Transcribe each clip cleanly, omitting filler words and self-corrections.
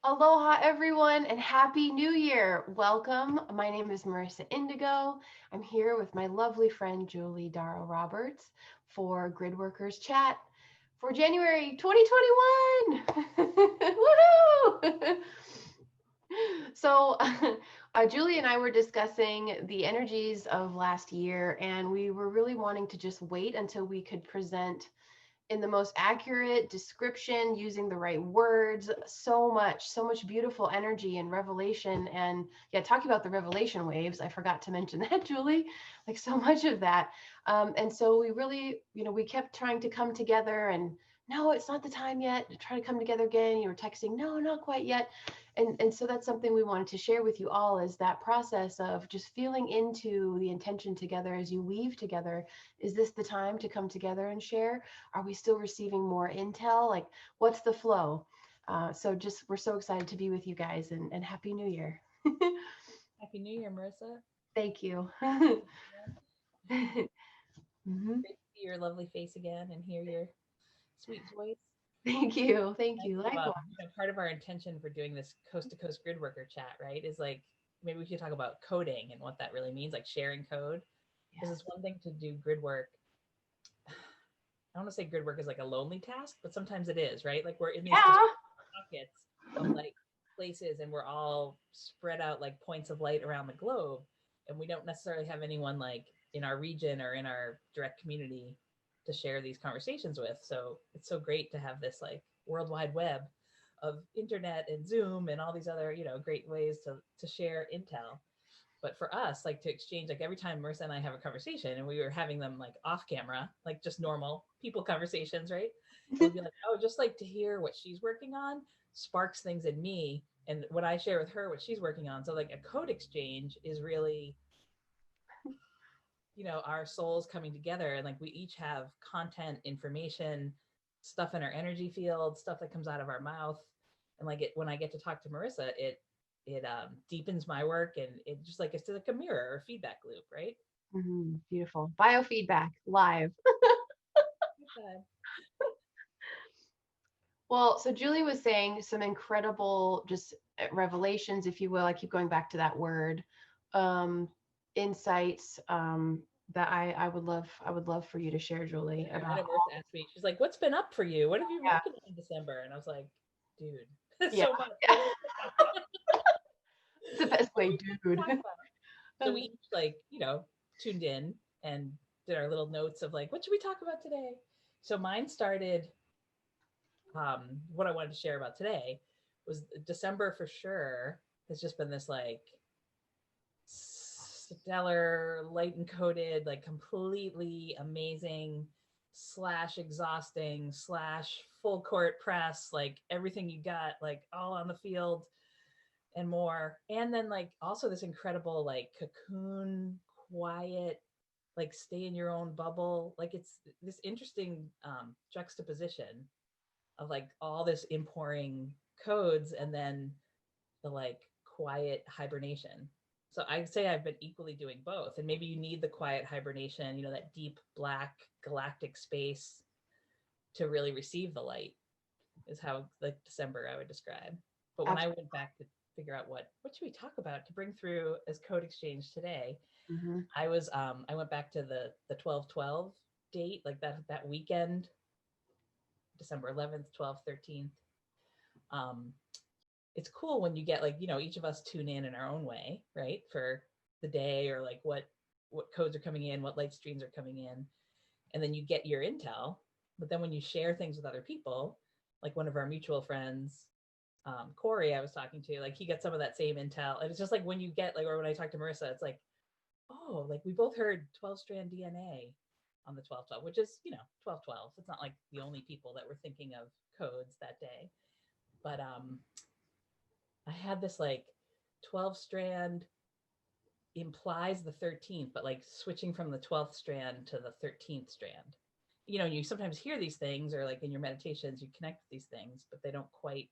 Aloha, everyone, and Happy New Year. Welcome. My name is Marissa Indigo. I'm here with my lovely friend, Julie Dhara Roberts, for Gridworkers Chat for January 2021. Woohoo! So, Julie and I were discussing the energies of last year, and we were really wanting to just wait until we could present in the most accurate description using the right words. So much beautiful energy and revelation. And yeah, talking about the revelation waves, I forgot to mention that, Julie, like so much of that. And so we really, we kept trying to come together, and no, it's not the time yet to try to come together again. You were texting, no, not quite yet. And so that's something we wanted to share with you all, is that process of just feeling into the intention together as you weave together. Is this the time to come together and share? Are we still receiving more intel? Like, what's the flow? We're so excited to be with you guys, and Happy New Year. Happy New Year, Marissa. Thank you. Mhm. Great to see your lovely face again and hear your sweet voice. Thank you. Thank I you. think about, Likewise. part of our intention for doing this coast to coast grid worker chat, right, is like maybe we should talk about coding and what that really means, like sharing code. Because Yes. it's one thing to do grid work. I want to say grid work is like a lonely task, but sometimes it is, right? Like we're in these Yeah. pockets of like places and we're all spread out like points of light around the globe. And we don't necessarily have anyone like in our region or in our direct community to share these conversations with. So it's so great to have this like worldwide web of internet and Zoom and all these other, great ways to share intel. But for us, like to exchange, like every time Marissa and I have a conversation and we were having them like off camera, like just normal people conversations, right? It would be like, oh, just like to hear what she's working on sparks things in me. And what I share with her, what she's working on. So like a code exchange is really, our souls coming together and like we each have content, information, stuff in our energy field, stuff that comes out of our mouth. And like when I get to talk to Marissa, it deepens my work and it just like it's like a mirror or feedback loop, right? Beautiful. Biofeedback live. Okay. Well, so Julie was saying some incredible just revelations, if you will. I keep going back to that word. Um, Insights that I would love for you to share, Julie, Yeah, I about know Marissa asked me, she's like, what's been up for you? What have you been yeah, working on in December? And I was like, dude, yeah, so much. yeah. It's the best What do way, we dude. talk about? So we each like, tuned in and did our little notes of like, what should we talk about today? So mine started, what I wanted to share about today was December for sure has just been this like stellar, light encoded, like completely amazing slash exhausting slash full court press, like everything you got, like all on the field and more. And then like also this incredible like cocoon, quiet, like stay in your own bubble. Like it's this interesting juxtaposition of like all this importing codes and then the like quiet hibernation. So I'd say I've been equally doing both. And maybe you need the quiet hibernation, that deep black galactic space to really receive the light is how like December I would describe. But when I Absolutely. went back to figure out what should we talk about to bring through as code exchange today, Hmm. I went back to the 12/12 date, like that weekend, December 11th, 12th, 13th. Um, it's cool when you get like, each of us tune in our own way, right? For the day or like what codes are coming in, what light streams are coming in, and then you get your intel. But then when you share things with other people, like one of our mutual friends, Corey, I was talking to, like he gets some of that same intel. And it's just like when you get like, or when I talk to Marissa, it's like, oh, like we both heard 12 strand DNA on the 12/12, which is, 12/12. It's not like the only people that were thinking of codes that day. But I had this like 12 strand implies the 13th, but like switching from the 12th strand to the 13th strand. You sometimes hear these things or like in your meditations, you connect with these things, but they don't quite,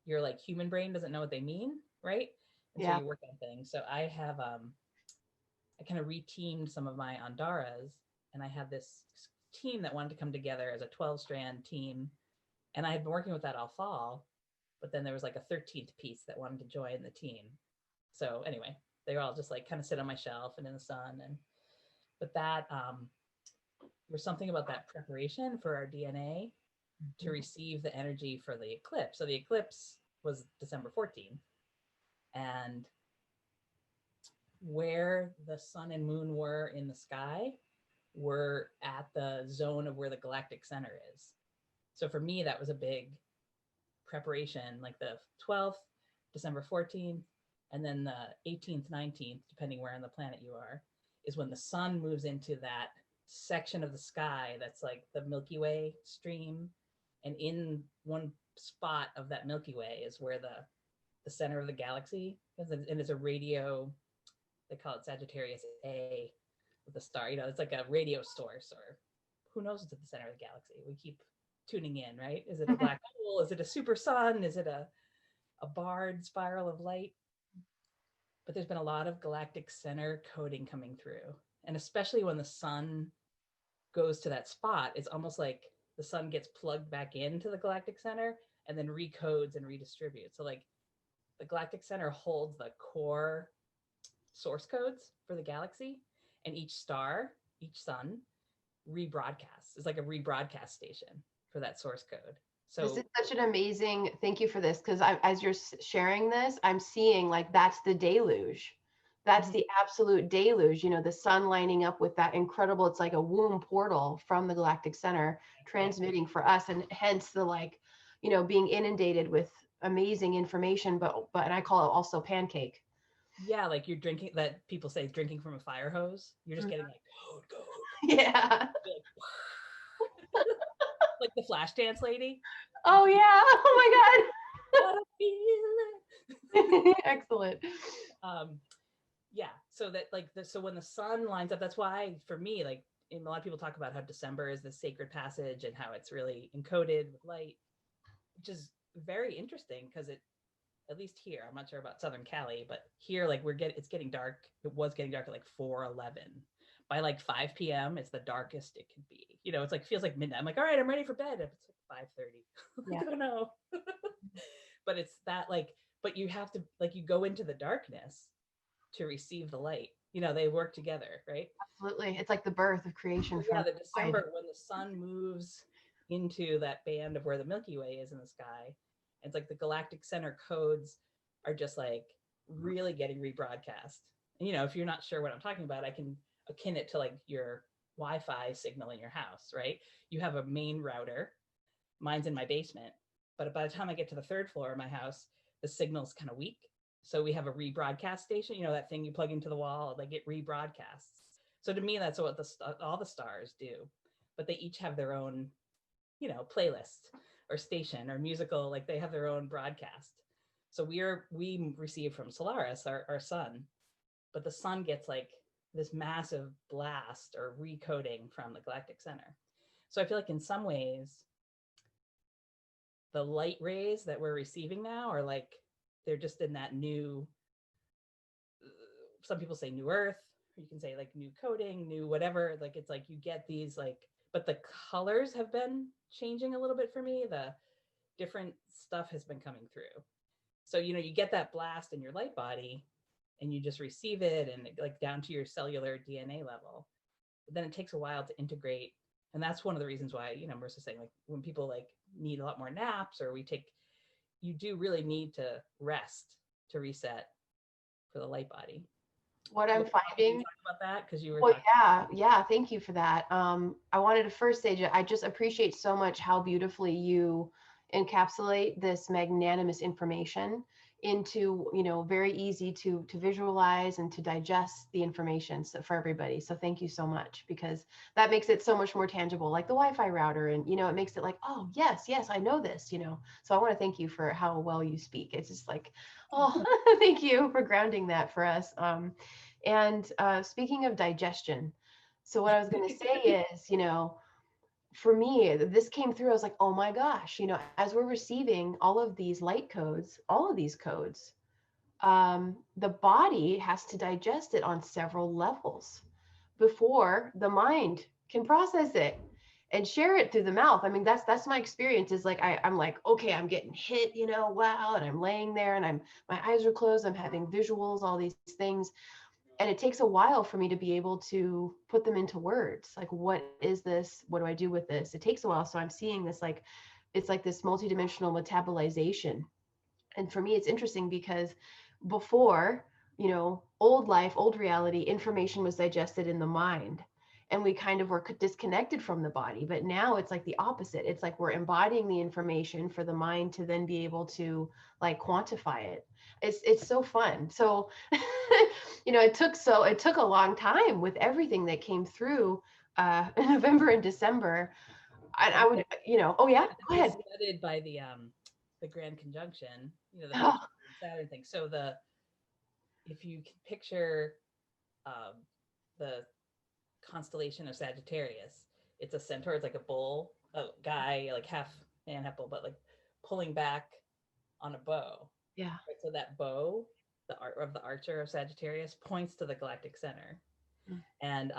your like human brain doesn't know what they mean, right? And so Yeah. you work on things. So I kind of reteamed some of my Andaras and I had this team that wanted to come together as a 12 strand team. And I had been working with that all fall, but then there was like a 13th piece that wanted to join the team. So anyway, they were all just like kind of sit on my shelf and in the sun. And but that there's something about that preparation for our DNA to receive the energy for the eclipse. So the eclipse was December 14th, and where the sun and moon were in the sky were at the zone of where the galactic center is. So for me, that was a big preparation, like the 12th, December 14th, and then the 18th, 19th, depending where on the planet you are, is when the sun moves into that section of the sky that's like the Milky Way stream. And in one spot of that Milky Way is where the center of the galaxy is, and it's a radio, they call it Sagittarius A with the star, you know, it's like a radio source, or who knows what's at the center of the galaxy. We keep tuning in, right? Is it a black hole? Is it a super sun? Is it a barred spiral of light? But there's been a lot of galactic center coding coming through. And especially when the sun goes to that spot, it's almost like the sun gets plugged back into the galactic center and then recodes and redistributes. So like the galactic center holds the core source codes for the galaxy, and each star, each sun rebroadcasts. It's like a rebroadcast station for that source code. So this is such an amazing, thank you for this, because as you're sharing this, I'm seeing like that's the deluge. That's the absolute deluge, you know, the sun lining up with that incredible, it's like a womb portal from the galactic center transmitting for us. And hence the like, you know, being inundated with amazing information, but and I call it also pancake. Yeah, like you're drinking, that people say drinking from a fire hose. You're just getting like code. Yeah. Like the flash dance lady. Oh yeah. Oh my God. Excellent. Yeah. So that like so when the sun lines up, that's why for me, like a lot of people talk about how December is the sacred passage and how it's really encoded with light, which is very interesting because it, at least here, I'm not sure about Southern Cali, but here, like it's getting dark. It was getting dark at like 4:11. By like 5 p.m., it's the darkest it could be. You know, it's like feels like midnight. I'm like, all right, I'm ready for bed. It's like 5:30. Yeah. I don't know. But it's that like, but you have to like you go into the darkness to receive the light. You know, they work together, right? Absolutely. It's like the birth of creation. So yeah, the December when the sun moves into that band of where the Milky Way is in the sky, it's like the galactic center codes are just like really getting rebroadcast. And, you know, if you're not sure what I'm talking about, I can akin it to like your Wi-Fi signal in your house, right? You have a main router. Mine's in my basement, but by the time I get to the third floor of my house, the signal's kind of weak. So we have a rebroadcast station, you know, that thing you plug into the wall, like it rebroadcasts. So to me, that's what all the stars do, but they each have their own, you know, playlist or station or musical, like they have their own broadcast. So we receive from Solaris, our sun, but the sun gets like this massive blast or recoding from the galactic center. So I feel like in some ways, the light rays that we're receiving now are like, they're just in that new, some people say new earth, or you can say like new coding, new whatever, like it's like you get these like, but the colors have been changing a little bit for me. The different stuff has been coming through. So, you know, you get that blast in your light body and you just receive it and like down to your cellular DNA level. But then it takes a while to integrate. And that's one of the reasons why, you know, Marissa's saying like when people like need a lot more naps or you do really need to rest to reset for the light body. What I'm finding about that because you were yeah, thank you for that. I wanted to first say I just appreciate so much how beautifully you encapsulate this magnanimous information into, you know, very easy to visualize and to digest the information for everybody. So thank you so much, because that makes it so much more tangible, like the Wi-Fi router, and, you know, it makes it like, oh yes, I know this, you know. So I want to thank you for how well you speak. It's just like, oh, thank you for grounding that for us. And speaking of digestion, so what I was going to say is, you know, for me, this came through. I was like, oh my gosh, you know, as we're receiving all of these light codes, all of these codes, the body has to digest it on several levels before the mind can process it. and share it through the mouth. I mean, that's my experience, is like I'm like, okay, I'm getting hit, wow, and I'm laying there and my eyes are closed, I'm having visuals, all these things. And it takes a while for me to be able to put them into words. Like, what is this? What do I do with this? It takes a while. So I'm seeing this, like, it's like this multidimensional metabolization. And for me, it's interesting because before, old life, old reality, information was digested in the mind, and we kind of were disconnected from the body. But now it's like the opposite. It's like we're embodying the information for the mind to then be able to like quantify it. It's so fun. So it took a long time with everything that came through in November and December. And I would, oh yeah, go It's ahead. flooded by the grand conjunction, the Oh, Mercury and Saturn thing. So if you can picture um, the constellation of Sagittarius, it's a centaur. It's like a bull, a guy, like half man, half bull, but like pulling back on a bow. yeah. Right? So that bow, the art of the archer of Sagittarius, points to the galactic center. Mm. And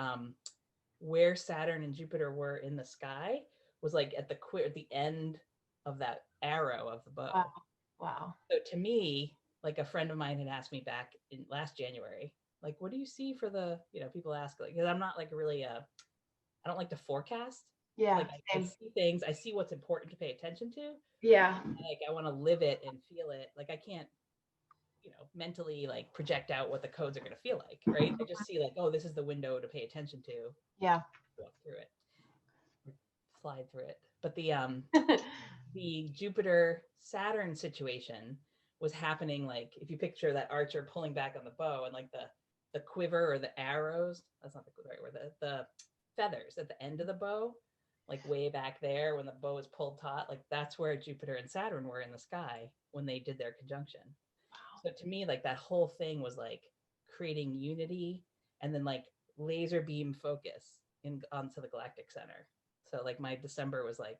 where Saturn and Jupiter were in the sky was like at the end of that arrow of the Wow. bow. Wow. So to me, like a friend of mine had asked me back in last January, like, what do you see for people ask, like, because I'm not like really I don't like to forecast. Yeah. Like I Same. see things, I see what's important to pay attention to. Yeah. Like I want to live it and feel it. Like I can't, mentally like project out what the codes are going to feel like, right? I just see like, oh, this is the window to pay attention to. Yeah. Walk through it, slide through it. But the Jupiter Saturn situation was happening, like if you picture that archer pulling back on the bow and like the quiver or the arrows, that's not the right word, the feathers at the end of the bow, like way back there when the bow is pulled taut, like that's where Jupiter and Saturn were in the sky when they did their conjunction. So to me, like that whole thing was like creating unity and then like laser beam focus onto the galactic center. So like my December was like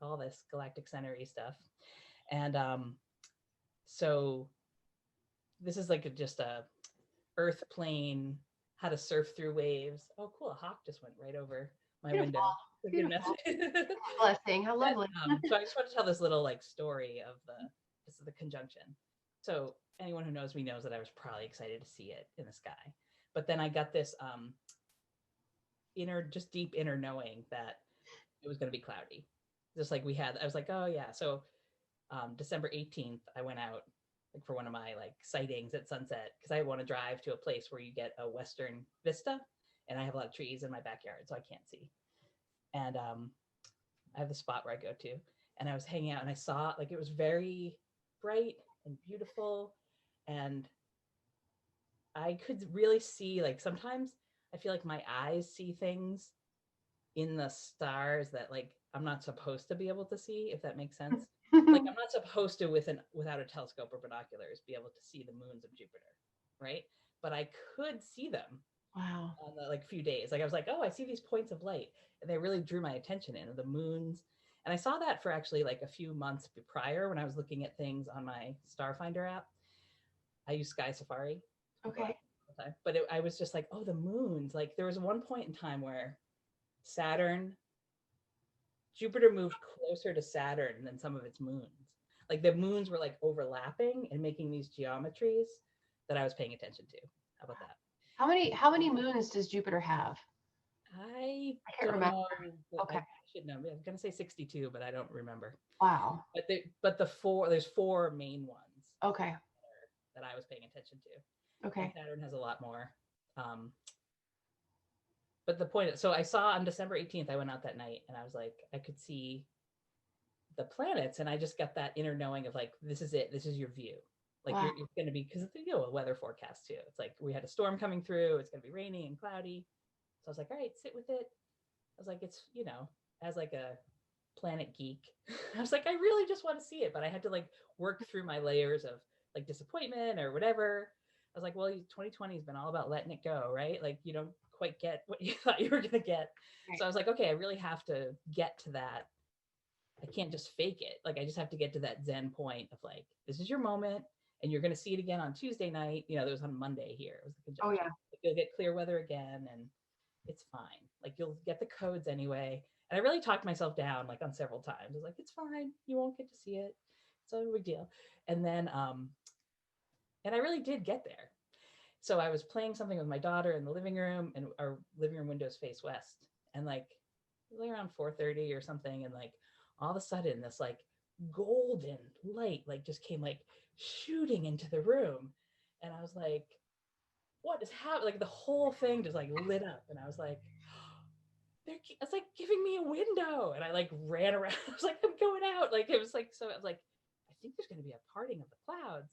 all this galactic center-y stuff. And so this is like just a earth plane, how to surf through waves. Oh, cool. A hawk just went right over my Beautiful. window. Beautiful. Goodness. Blessing. How But, lovely. so I just want to tell this little like story of the conjunction. So anyone who knows me knows that I was probably excited to see it in the sky. But then I got this just deep inner knowing that it was going to be cloudy. Just like I was like, oh yeah. So December 18th, I went out like for one of my like sightings at sunset because I want to drive to a place where you get a western vista, and I have a lot of trees in my backyard, so I can't see. And I have the spot where I go to, and I was hanging out, and I saw like it was very bright and beautiful, and I could really see like sometimes I feel like my eyes see things in the stars that like I'm not supposed to be able to see, if that makes sense. Like I'm not supposed to without a telescope or binoculars be able to see the moons of Jupiter, right? But I could see them Wow. on the like few days. Like I was like, oh, I see these points of light, and they really drew my attention in the moons. And I saw that for actually like a few months prior when I was looking at things on my Starfinder app. I use Sky Safari. Okay. But I was just like, oh, the moons. Like there was one point in time where Jupiter moved closer to Saturn than some of its moons. Like the moons were like overlapping and making these geometries that I was paying attention to. How about that? How many moons does Jupiter have? I I can't don't remember. know. Okay. I should know. I'm gonna say 62, but I don't remember. Wow. But there's four main ones Okay. that I was paying attention to. And Okay. Saturn has a lot more. But the point, so I saw on December 18th, I went out that night and I was like, I could see the planets, and I just got that inner knowing of like, this is it. This is your view. Like Wow. you're going to be, because a weather forecast too. It's like we had a storm coming through. It's going to be rainy and cloudy. So I was like, all right, sit with it. I was like, it's, as like a planet geek, I was like, I really just want to see it. But I had to like work through my layers of like disappointment or whatever. I was like, well, 2020 has been all about letting it go, right? Like you don't quite get what you thought you were going to get. Right. So I was like, okay, I really have to get to that. I can't just fake it. Like I just have to get to that Zen point of like, this is your moment, and you're going to see it again on Tuesday night. That was on Monday here. It was the conjunction. Oh yeah. Like, you'll get clear weather again, and it's fine. Like you'll get the codes anyway. And I really talked myself down like on several times. I was like, it's fine. You won't get to see it. It's no big deal. And then, and I really did get there. So I was playing something with my daughter in the living room, and our living room windows face west. And like, it was like around 4:30 or something. And like, all of a sudden this like golden light, like just came like shooting into the room. And I was like, what is happening? Like the whole thing just like lit up. And I was like, it's like giving me a window. And I like ran around. I was like, I'm going out. Like it was like, so I was like, I think there's going to be a parting of the clouds.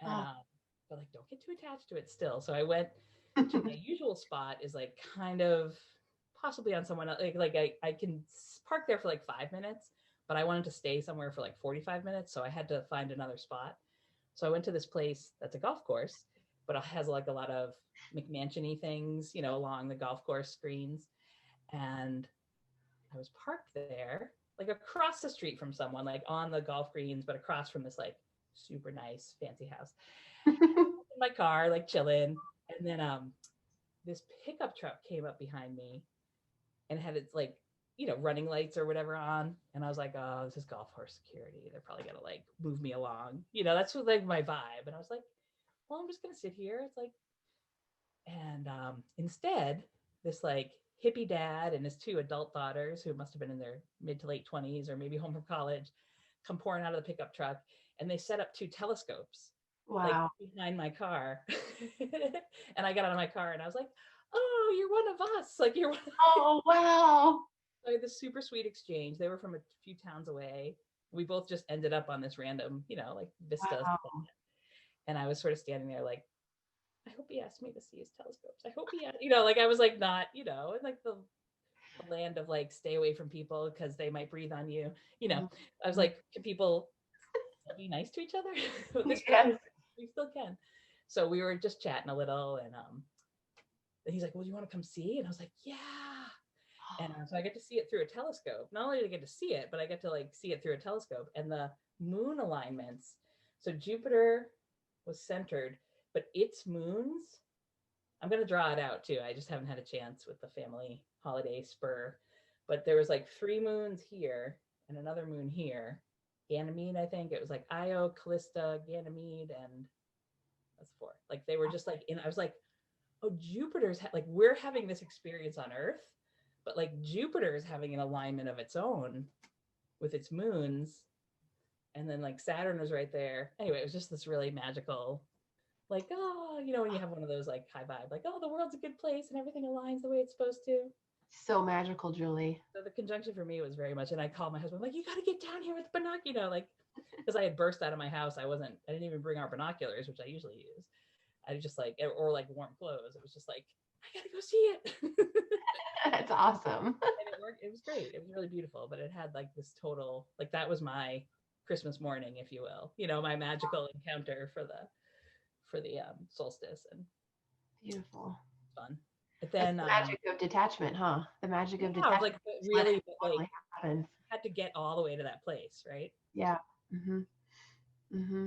And Oh. but like don't get too attached to it still. So I went to my usual spot, is like kind of possibly on someone else. Like I can park there for like 5 minutes, but I wanted to stay somewhere for like 45 minutes. So I had to find another spot. So I went to this place that's a golf course, but it has like a lot of McMansion-y things, you know, along the golf course screens. And I was parked there, like across the street from someone, like on the golf greens, but across from this like super nice fancy house. In my car, like chilling. And then this pickup truck came up behind me and had its like, you know, running lights or whatever on. And I was like, oh, this is golf course security. They're probably gonna like move me along. You know, that's what, like my vibe. And I was like, well, I'm just gonna sit here. It's like, and instead, this like hippie dad and his two adult daughters, who must have been in their mid to late 20s or maybe home from college, come pouring out of the pickup truck, and they set up two telescopes like Wow. behind my car. And I got out of my car and I was like, oh, you're one of us. Like you're one. Oh, wow. So I had this super sweet exchange. They were from a few towns away. We both just ended up on this random, you know, like vista. Wow. And I was sort of standing there like, I hope he asked me to see his telescopes. I hope he had, you know, like I was like not, you know, in like the land of like stay away from people because they might breathe on you. You know, I was like, can people be nice to each other with this Yes. planet? We still can. So we were just chatting a little, and he's like, well, do you want to come see? And I was like, yeah. And so I get to see it through a telescope. Not only did I get to see it, but I get to like see it through a telescope, and the moon alignments. So Jupiter was centered, but its moons, I'm going to draw it out too. I just haven't had a chance with the family holiday spur. But there was like 3 moons here and another moon here. Ganymede, I think. It was like Io, Callista, Ganymede, and that's 4. Like they were just like in, I was like, oh, Jupiter's like, we're having this experience on Earth, but like Jupiter is having an alignment of its own with its moons. And then like Saturn was right there. Anyway, it was just this really magical, like, oh, you know, when you have one of those like high vibe, like, oh, the world's a good place and everything aligns the way it's supposed to. So magical, Julie. So the conjunction for me was very much, and I called my husband, like, you got to get down here with binoculars, you know, like, because I had burst out of my house. I didn't even bring our binoculars, which I usually use. I just like, or like warm clothes. It was just like, I got to go see it. That's awesome. And it worked. It was great. It was really beautiful, but it had like this total, like that was my Christmas morning, if you will, you know, my magical encounter for the solstice, and Beautiful. fun. But That's then the magic of detachment, huh? The magic of yeah, detachment. like really like Happen. had to get all the way to that place, right? Yeah. Mm-hmm. Mm-hmm.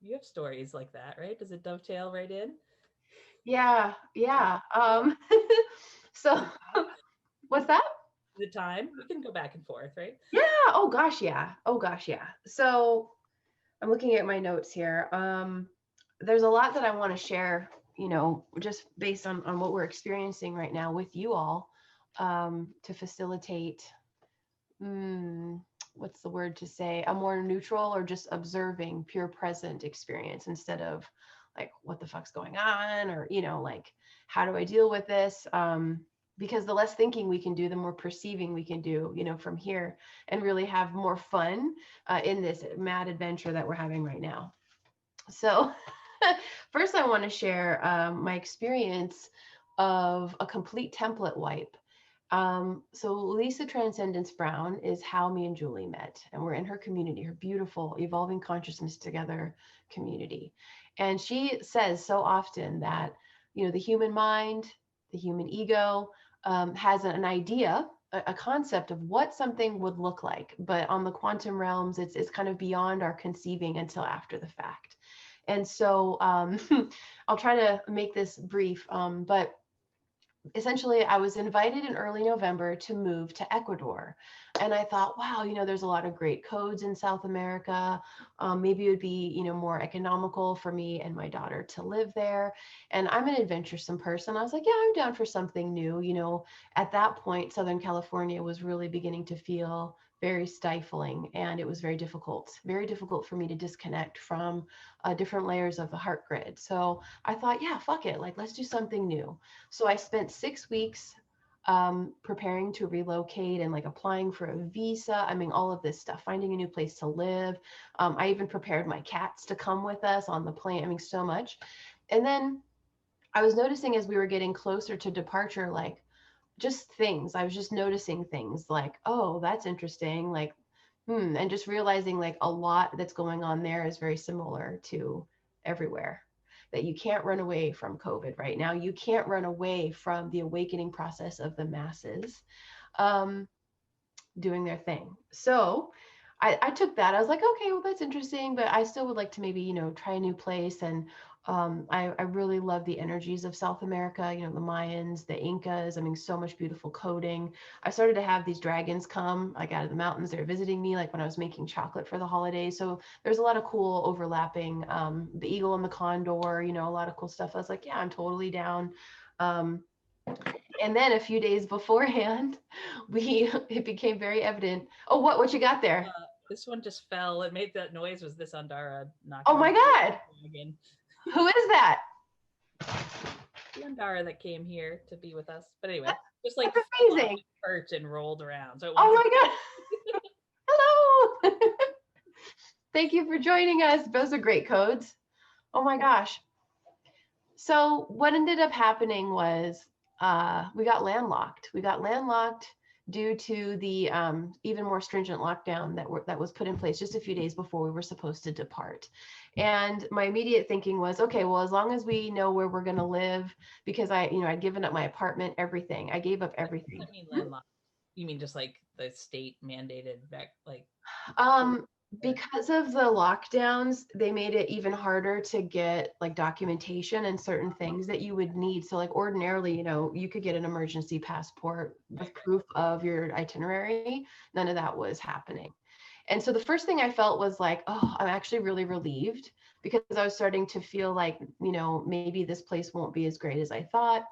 You have stories like that, right? Does it dovetail right in? Yeah. Yeah. So what's that? The time we can go back and forth, right? Yeah. Oh gosh, yeah. Oh gosh, yeah. So I'm looking at my notes here. There's a lot that I want to share, you know, just based on what we're experiencing right now with you all, to facilitate, what's the word to say, a more neutral or just observing, pure present experience instead of like, what the fuck's going on? Or, you know, like, how do I deal with this? Because the less thinking we can do, the more perceiving we can do, you know, from here, and really have more fun in this mad adventure that we're having right now. So first I want to share my experience of a complete template wipe. So Lisa Transcendence Brown is how me and Julie met, and we're in her community, her beautiful Evolving Consciousness Together community. And she says so often that, you know, the human mind, the human ego has an idea, a concept of what something would look like, but on the quantum realms, it's kind of beyond our conceiving until after the fact. And so I'll try to make this brief, but essentially I was invited in early November to move to Ecuador. And I thought, wow, there's a lot of great codes in South America. Maybe it would be, more economical for me and my daughter to live there. And I'm an adventuresome person. I was like, yeah, I'm down for something new. At that point, Southern California was really beginning to feel very stifling, and it was very difficult for me to disconnect from different layers of the heart grid. So I thought, yeah, fuck it. Like, let's do something new. So I spent 6 weeks preparing to relocate and like applying for a visa. I mean, all of this stuff, finding a new place to live. I even prepared my cats to come with us on the plane. I mean, so much. And then I was noticing as we were getting closer to departure, like just things. I was just noticing things like, oh, that's interesting. Like, and just realizing like a lot that's going on there is very similar to everywhere. That you can't run away from COVID right now. You can't run away from the awakening process of the masses um, doing their thing. So I took that. I was like, okay, well, that's interesting, but I still would like to maybe, try a new place. And I really love the energies of South America, the Mayans, the Incas. I mean, so much beautiful coding. I started to have these dragons come like out of the mountains. They're visiting me like when I was making chocolate for the holidays. So there's a lot of cool overlapping, the eagle and the condor, a lot of cool stuff. I was like, yeah, I'm totally down. Um, and then a few days beforehand, it became very evident. Oh, what you got there? This one just fell. It made that noise. Was this Andara Oh knocking my God. again? Who is that? The Andara that came here to be with us. But anyway, just like That's fell off amazing. its perch and rolled around. So it Oh wanted to. my God. Hello. Thank you for joining us. Those are great codes. Oh my gosh. So what ended up happening was we got landlocked. We got landlocked due to the even more stringent lockdown that was put in place just a few days before we were supposed to depart. And my immediate thinking was, okay, well, as long as we know where we're going to live, because I'd given up my apartment, everything. I gave up everything. I mean, landlocked. You mean just like the state mandated back, like Um, because of the lockdowns, they made it even harder to get like documentation and certain things that you would need. So like ordinarily, you could get an emergency passport with proof of your itinerary. None of that was happening. And so the first thing I felt was like, oh, I'm actually really relieved because I was starting to feel like, maybe this place won't be as great as I thought.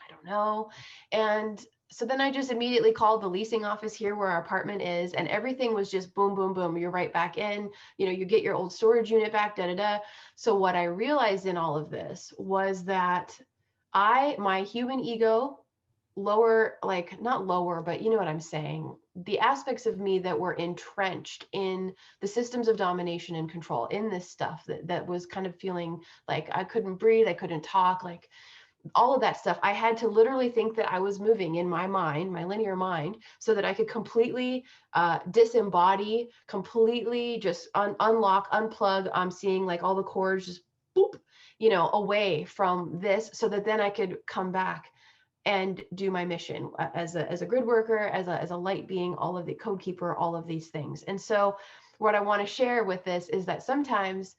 I don't know. And so then I just immediately called the leasing office here where our apartment is, and everything was just boom, boom, boom. You're right back in, you get your old storage unit back, da, da, da. So what I realized in all of this was that my human ego, lower, like not lower, but you know what I'm saying, the aspects of me that were entrenched in the systems of domination and control in this stuff that was kind of feeling like I couldn't breathe, I couldn't talk, like all of that stuff. I had to literally think that I was moving in my mind, my linear mind, so that I could completely disembody, completely just unlock, unplug. I'm seeing like all the cords just boop, away from this, so that then I could come back and do my mission as a grid worker, as a light being, all of the code keeper, all of these things. And so what I want to share with this is that sometimes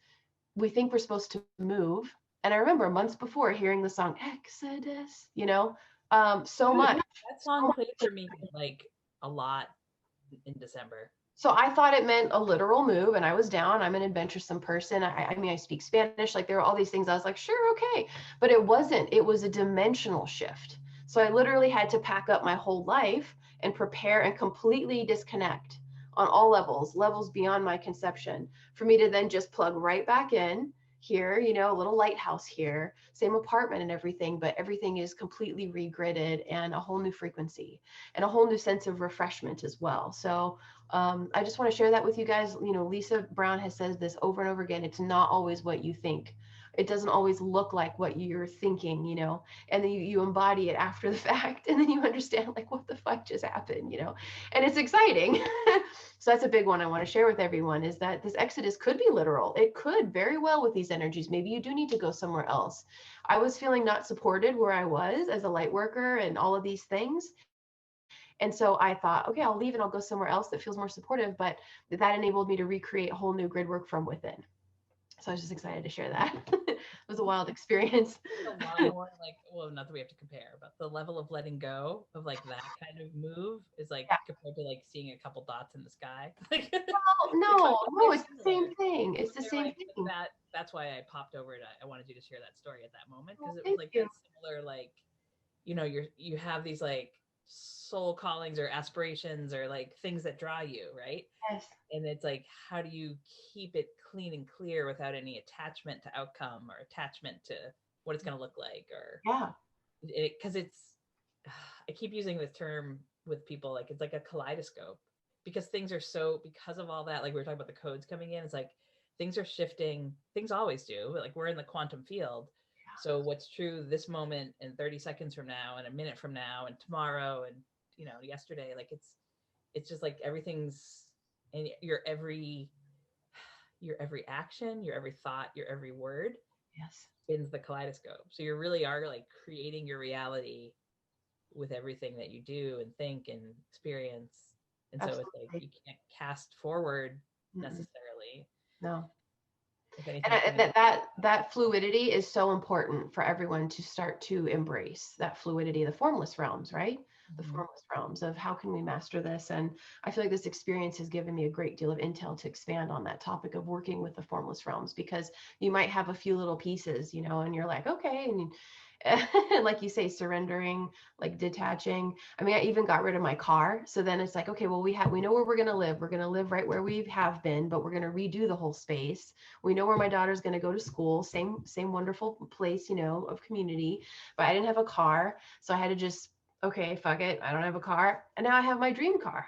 we think we're supposed to move. And I remember months before hearing the song Exodus, so much. that song played for me like a lot in December. So I thought it meant a literal move, and I was down. I'm an adventuresome person. I mean, I speak Spanish. Like there were all these things. I was like, sure, okay. But it wasn't. It was a dimensional shift. So I literally had to pack up my whole life and prepare and completely disconnect on all levels beyond my conception, for me to then just plug right back in here, a little lighthouse here, same apartment and everything, but everything is completely regridded and a whole new frequency and a whole new sense of refreshment as well. So I just want to share that with you guys. Lisa Brown has said this over and over again. It's not always what you think. It doesn't always look like what you're thinking, and then you embody it after the fact, and then you understand like what the fuck just happened, and it's exciting. So that's a big one I want to share with everyone, is that this exodus could be literal. It could very well with these energies. Maybe you do need to go somewhere else. I was feeling not supported where I was as a light worker and all of these things. And so I thought, okay, I'll leave and I'll go somewhere else that feels more supportive. But that enabled me to recreate a whole new grid work from within. So I was just excited to share that. was a wild experience. A lot more like, well, not that we have to compare, but the level of letting go of like that kind of move is like Yeah. compared to like seeing a couple dots in the sky. Like Oh, the no, concepts no, are it's the similar, same thing. It's but the they're same like thing. that's why I popped over it. I wanted you to share that story at that moment Oh, because it was thank like you. that similar, like, you have these like soul callings or aspirations or like things that draw you, right? Yes. And it's like, how do you keep it clean and clear without any attachment to outcome or attachment to what it's going to look like, or Yeah. because it's I keep using this term with people, like it's like a kaleidoscope, because things are so, because of all that, like we were talking about the codes coming in, it's like things are shifting, things always do, like we're in the quantum field. So what's true this moment and 30 seconds from now and a minute from now and tomorrow and yesterday, like it's just like everything's, and your every action, your every thought, your every word Yes. spins the kaleidoscope. So you really are like creating your reality with everything that you do and think and experience. And so it's like Absolutely. you can't cast forward Mm-mm. necessarily. No. If And, anything's and coming. that fluidity is so important for everyone to start to embrace that fluidity, the formless realms, right? The Mhm. formless realms of how can we master this? And I feel like this experience has given me a great deal of intel to expand on that topic of working with the formless realms, because you might have a few little pieces, and you're like, okay, and like you say, surrendering, like detaching. I mean, I even got rid of my car. So then it's like, okay, well, we know where we're going to live. We're going to live right where we have been, but we're going to redo the whole space. We know where my daughter's going to go to school, same wonderful place, of community, but I didn't have a car. So I had to just, okay, fuck it. I don't have a car. And now I have my dream car.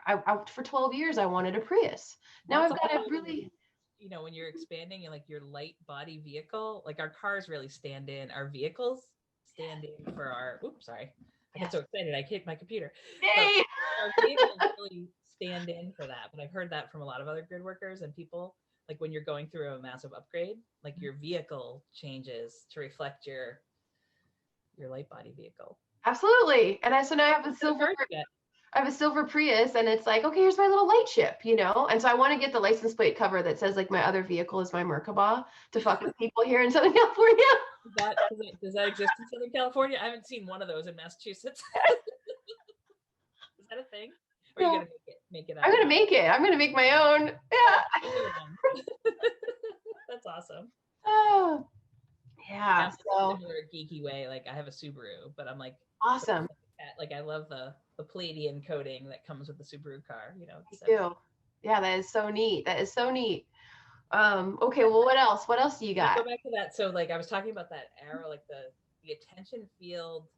For 12 years, I wanted a Prius. Now That's I've got also, a really, when you're expanding and like your light body vehicle, like our cars really stand in, our vehicles stand in for our, oops, sorry. I get yes. so excited. I hit my computer. But Yay. our vehicles really stand in for that. But I've heard that from a lot of other grid workers and people, like when you're going through a massive upgrade, like your vehicle changes to reflect your light body vehicle. Absolutely. So now What kind of cars you get? I have a silver Prius, and it's like, okay, here's my little light ship. And so I want to get the license plate cover that says like my other vehicle is my Merkaba to fuck with people here in Southern California. Does that exist in Southern California? I haven't seen one of those in Massachusetts. Is that a thing? Or are you No, gonna make it I'm up? gonna make it. I'm gonna make my own. Oh, Yeah. give me one. That's awesome. Oh, Yeah, yeah. I'm in a So similar geeky way. Like I have a Subaru, but I'm like so awesome. like I love the Palladian coating that comes with the Subaru car. Me It's so too. Yeah, that is so neat. That is so neat. Okay, well, what else? What else do you like got? go back to that. So like I was talking about that arrow, like the attention field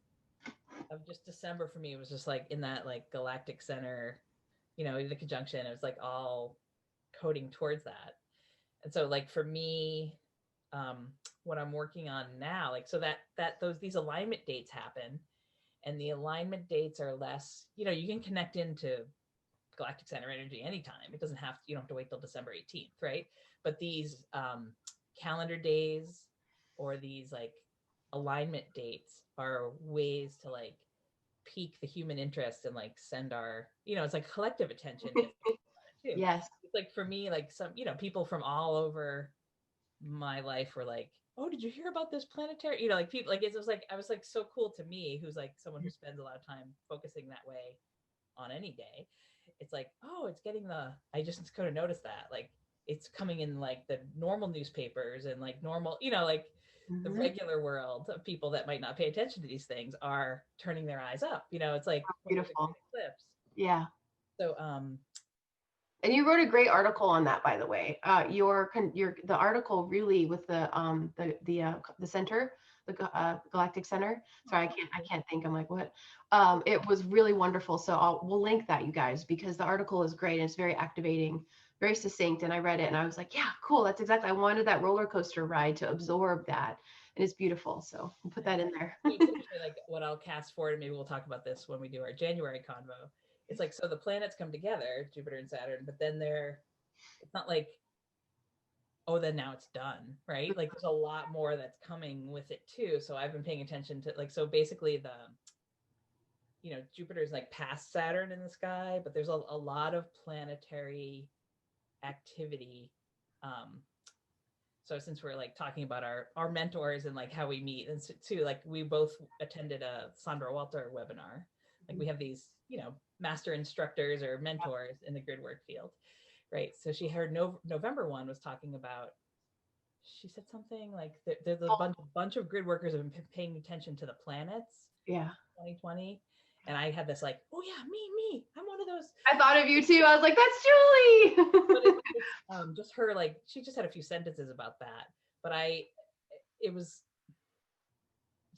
of just December for me was just like in that like galactic center, the conjunction. It was like all coding towards that. And so like for me, um, what I'm working on now, like so that these alignment dates happen, and the alignment dates are less, you can connect into galactic center energy anytime. It doesn't have to, you don't have to wait till December 18th, right? But these calendar days or these like alignment dates are ways to like pique the human interest and like send our, it's like collective attention too. Yes. It's like for me, like some, people from all over my life were like, oh, did you hear about this planetary, like people, like it was like, I was like so cool to me, who's like someone who spends a lot of time focusing that way on any day. It's like, oh, it's getting I just could have noticed that, like it's coming in like the normal newspapers and like normal, like the Mhm. regular world of people that might not pay attention to these things are turning their eyes up. It's like when there's a Beautiful. great eclipse. Yeah. So And you wrote a great article on that, by the way. The article really with the center, the Galactic Center. Sorry, I can't think. I'm like, what? It was really wonderful. So we'll link that, you guys, because the article is great and it's very activating, very succinct. And I read it and I was like, yeah, cool. That's exactly. I wanted that roller coaster ride to absorb that, and it's beautiful. So we'll put nice. that in there. So it's interesting, like what I'll cast forward, and maybe we'll talk about this when we do our January convo. It's like, so the planets come together, Jupiter and Saturn, but then it's not like, oh, then now it's done, right? Like there's a lot more that's coming with it too. So I've been paying attention to like, so basically Jupiter's like past Saturn in the sky, but there's a lot of planetary activity. Um, so since we're like talking about our mentors and like how we meet, and so too, like we both attended a Sandra Walter webinar. Like we have these, master instructors or mentors in the grid work field, right? So she heard November one was talking about, she said something like there's a bunch of grid workers have been paying attention to the planets. Yeah. 2020. And I had this like, oh yeah, me, I'm one of those. I thought of you too. I was like, that's Julie. But it's just her, like, she just had a few sentences about that. But it was,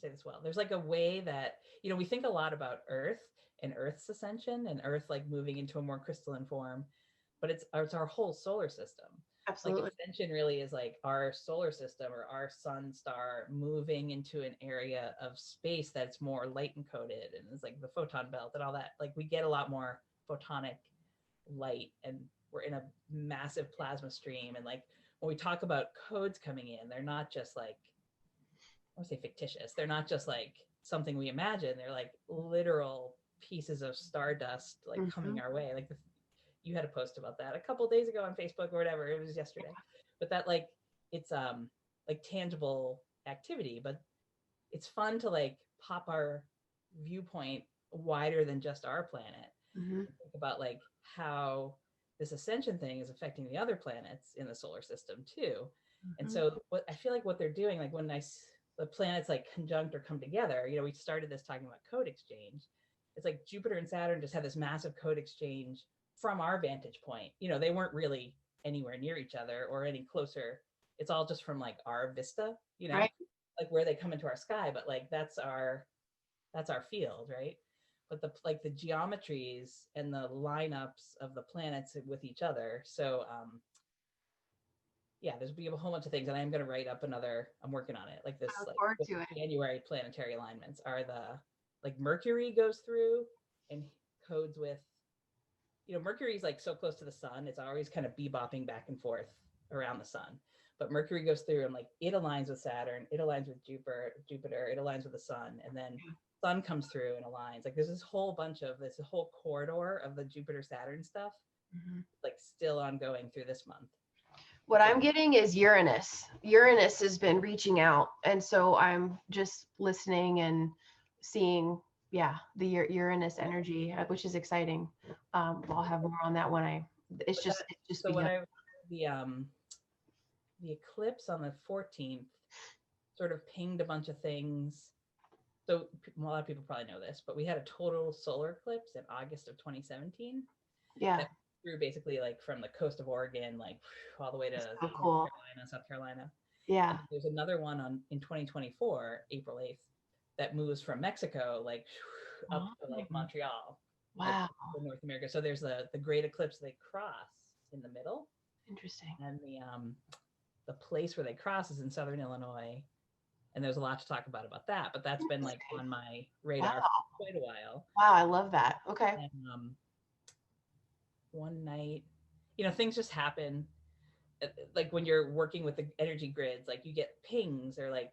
say this well, there's like a way that, we think a lot about Earth and Earth's ascension and Earth like moving into a more crystalline form, but it's our whole solar system. Absolutely. Like ascension really is like our solar system or our sun star moving into an area of space that's more light encoded, and it's like the photon belt and all that. Like we get a lot more photonic light, and we're in a massive plasma stream. And like when we talk about codes coming in, they're not just like, I want to say fictitious. They're not just like something we imagine. They're like literal pieces of stardust like coming our way. Like you had a post about that a couple of days ago on Facebook or whatever. It was yesterday. But that like, it's like tangible activity, but it's fun to like pop our viewpoint wider than just our planet. Think about like how this ascension thing is affecting the other planets in the solar system too. And so what I feel like what they're doing, like when the planets like conjunct or come together, we started this talking about code exchange. It's like Jupiter and Saturn just had this massive code exchange from our vantage point. They weren't really anywhere near each other or any closer. It's all just from like our vista, Right. like where they come into our sky, but like that's our field, right? But the geometries and the lineups of the planets with each other. So yeah, there's a whole bunch of things, and I'm going to write up I'm working on it. Like this, like January planetary alignments are like Mercury goes through and codes with, Mercury's like so close to the sun, it's always kind of bebopping back and forth around the sun. But Mercury goes through and like it aligns with Saturn, it aligns with Jupiter, it aligns with the sun, and then sun comes through and aligns. Like there's this whole corridor of the Jupiter Saturn stuff, like still ongoing through this month. What I'm getting is Uranus. Uranus has been reaching out. And so I'm just listening and seeing, the Uranus energy, which is exciting. I'll have more on that when it's just so when the eclipse on the 14th sort of pinged a bunch of things. So a lot of people probably know this, but we had a total solar eclipse in August of 2017. Yeah. Through basically like from the coast of Oregon, like all the way to South Carolina. Yeah. And there's another one in 2024, April 8th, that moves from Mexico, like up to like Montreal. Wow. Like, North America. So there's the great eclipse, they cross in the middle. Interesting. And the place where they cross is in Southern Illinois. And there's a lot to talk about that, but that's been like on my radar for quite a while. Wow, I love that. Okay. And one night, things just happen. Like when you're working with the energy grids, like you get pings or like,